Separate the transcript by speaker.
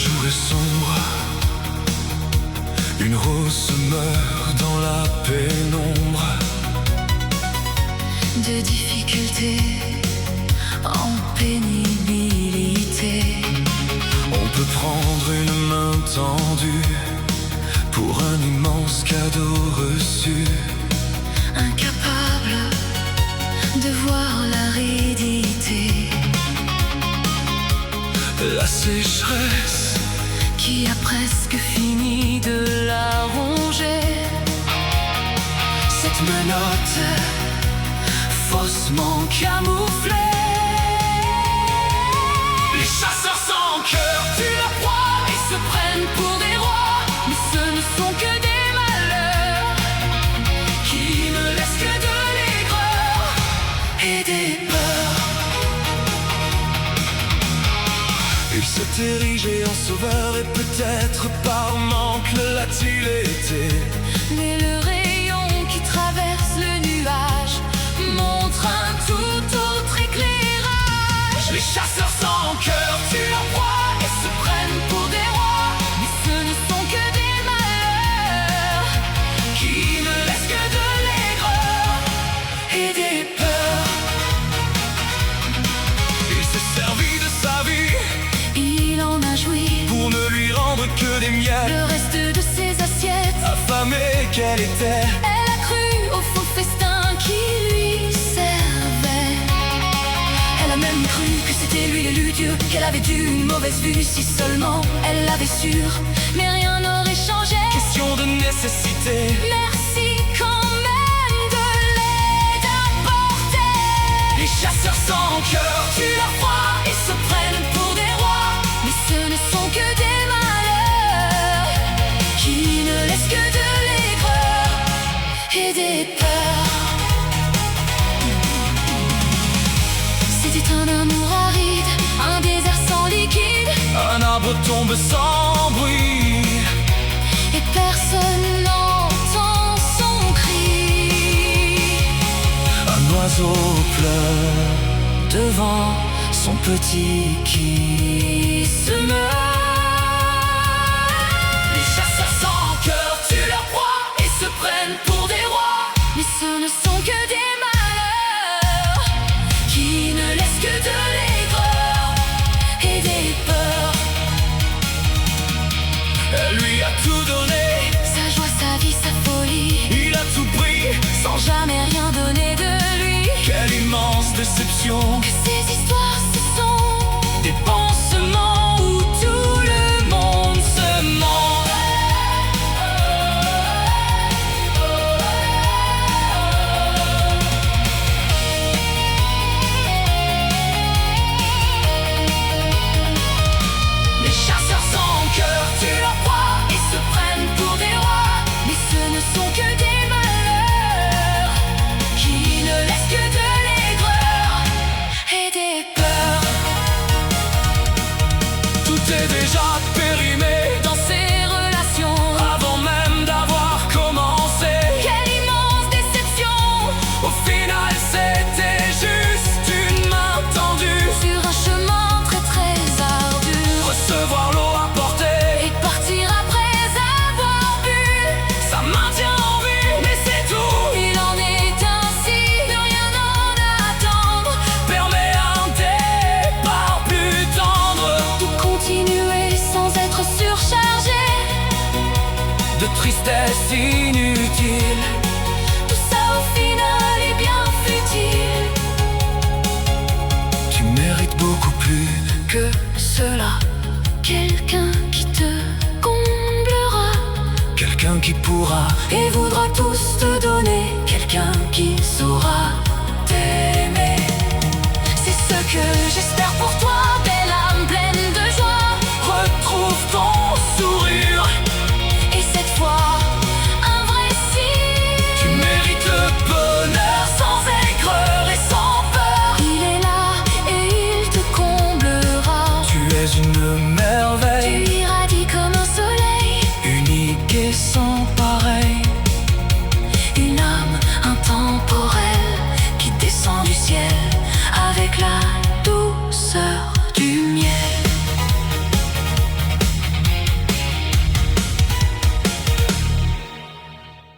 Speaker 1: jour est sombre, une rose meurt dans la pénombre.
Speaker 2: De difficultés en pénibilité,
Speaker 1: On peut prendre une main tendue pour un immense cadeau reçu.
Speaker 2: incapable de voir l'aridité
Speaker 1: La sécheresse
Speaker 2: qui a presque fini de la ronger.
Speaker 1: cette menotte faussement camouflée. Les chasseurs sans cœur
Speaker 2: Tuent la proie et se prennent pour des rois, mais ce ne sont que des malheurs qui ne laissent que de l'aigreur et des peurs.
Speaker 1: Il s'est érigé en sauveur et peut-être par manque l'a-t-il été.
Speaker 2: Mais le rayon qui traverse le nuage montre un tout autre éclairage.
Speaker 1: Les chasseurs sans cœur
Speaker 2: Tuent la proie et se prennent pour des rois, mais ce ne sont que des malheurs qui ne laissent que de l'aigreur et des peurs.
Speaker 1: Il s'est servi de sa vie
Speaker 2: Il en a joui
Speaker 1: pour ne lui rendre que des miettes.
Speaker 2: le reste de ses assiettes.
Speaker 1: Affamée qu'elle était,
Speaker 2: Elle a cru au faux festin qui lui servait. Elle a même cru que c'était lui l'élu Dieu, qu'elle avait dû une mauvaise vue. Si seulement elle l'avait sûr, mais rien n'aurait changé.
Speaker 1: question de nécessité.
Speaker 2: Merci quand même de l'aide apportée.
Speaker 1: Les chasseurs sans cœur
Speaker 2: Tuent la proie et se prennent pour des rois, mais ce ne sont que des malheurs qui ne laissent que de l'aigreur et des peurs. C'était un amour aride, un désert sans liquide,
Speaker 1: un arbre tombe sans bruit.
Speaker 2: et personne n'entend son cri.
Speaker 1: Un oiseau pleure devant son petit qui se meurt.
Speaker 2: Les chasseurs sans cœur tuent leur proie et se prennent pour des rois, mais ce ne sont que des malheurs qui ne laissent que de l'aigreur et des peurs.
Speaker 1: Elle lui a tout donné,
Speaker 2: Sa joie, sa vie, sa folie,
Speaker 1: il a tout pris.
Speaker 2: sans jamais rien donner de lui.
Speaker 1: Quelle immense déception.
Speaker 2: Que ces histoires, ce sont des pansements où tout le monde se ment.
Speaker 1: Les chasseurs sans cœur
Speaker 2: Tuent leur proie et se prennent pour des rois, mais ce ne sont que des malheurs qui ne laissent que de l'aigreur et des peurs.
Speaker 1: tout est déjà périmé
Speaker 2: Dans ces relations,
Speaker 1: avant même d'avoir commencé.
Speaker 2: quelle immense déception.
Speaker 1: Au final c'était juste une main tendue.
Speaker 2: Sur un chemin très très ardu,
Speaker 1: Recevoir l'eau apportée,
Speaker 2: et partir après avoir bu.
Speaker 1: ça maintient en vie, mais c'est tout.
Speaker 2: Il en est ainsi, de rien en attendre,
Speaker 1: Permet un départ plus tendre.
Speaker 2: de continuer sans être surchargé.
Speaker 1: De tristesse inutile,
Speaker 2: Tout ça au final est bien futile.
Speaker 1: tu mérites beaucoup plus
Speaker 2: Que cela, quelqu'un qui te comblera
Speaker 1: quelqu'un qui pourra
Speaker 2: et voudra tous te donner, quelqu'un qui saura